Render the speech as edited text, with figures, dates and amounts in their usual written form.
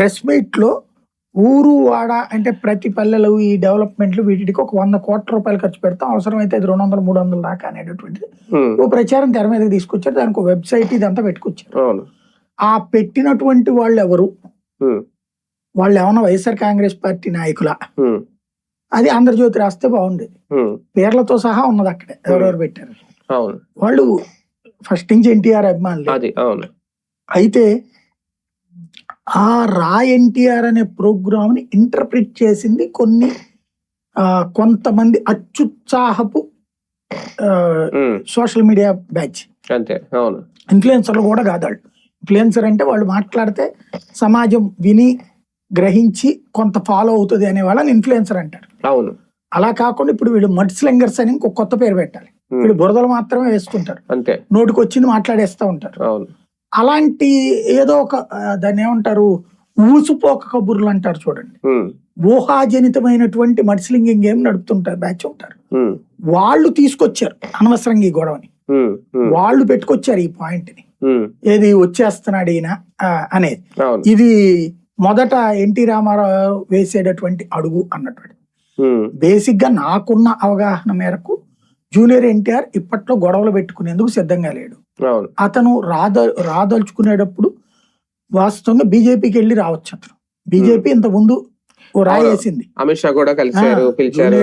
Press meet లో ఊరు వాడ అంటే ప్రతి పల్లెలు ఈ డెవలప్మెంట్లు వీటికి ఒక 100 కోట్ల రూపాయలు ఖర్చు పెడతాం, అవసరమైతే 200 300 దాకా అనేటటువంటిది ఓ ప్రచారం తెర మీద తీసుకొచ్చారు. దానికి వెబ్సైట్ ఇదంతా పెట్టుకొచ్చారు. ఆ పెట్టినటువంటి వాళ్ళు ఎవరు, వాళ్ళు ఏమన్నా వైఎస్ఆర్ కాంగ్రెస్ పార్టీ నాయకుల, అది ఆంధ్రజ్యోతి రాస్తే బాగుండేది. పేర్లతో సహా ఉన్నది అక్కడే ఎవరెవరు పెట్టారు. వాళ్ళు ఫస్ట్ నుంచి ఎన్టీఆర్ అభిమానులు. అయితే ఆ రా ఎన్టీఆర్ అనే ప్రోగ్రామ్ ని ఇంటర్ప్రిట్ చేసింది కొంతమంది అత్యుత్సాహపు సోషల్ మీడియా బ్యాచ్. ఇన్ఫ్లుయెన్సర్లు కూడా కాదు వాళ్ళు. ఇన్ఫ్లుయెన్సర్ అంటే వాళ్ళు మాట్లాడితే సమాజం విని గ్రహించి కొంత ఫాలో అవుతుంది అనే వాళ్ళని ఇన్ఫ్లుయెన్సర్ అంటారు. అలా కాకుండా ఇప్పుడు వీళ్ళు మడ్ స్లింగర్స్ అని ఇంకో కొత్త పేరు పెట్టాలి. వీళ్ళు బురదలు మాత్రమే వేసుకుంటారు, నోటికి వచ్చింది మాట్లాడేస్తా ఉంటారు. అలాంటి ఏదో ఒక దాన్ని ఏమంటారు, ఊసుపోక కబుర్లు అంటారు చూడండి, ఊహాజనితమైనటువంటి మడ్స్లింగింగ్ గేమ్ నడుపుతుంటారు బ్యాచ్ ఉంటారు. వాళ్ళు తీసుకొచ్చారు అనవసరంగా ఈ గొడవని, వాళ్ళు పెట్టుకొచ్చారు ఈ పాయింట్ ని, ఏది వచ్చేస్తున్నాడు ఈయన అనేది. ఇది మొదట ఎన్టీ రామారావు వేసేటటువంటి అడుగు అన్నటువంటి. బేసిక్ గా నాకున్న అవగాహన మేరకు జూనియర్ ఎన్టీఆర్ ఇప్పట్లో గొడవలు పెట్టుకునేందుకు సిద్ధంగా లేడు. అతను రాదలుచుకునేటప్పుడు వాస్తవంగా బీజేపీకి వెళ్ళి రావచ్చు. అతను బీజేపీ ఇంత ముందు రాయేసింది, అమిత్ షా కూడా కలిసారు, పిలిచారు.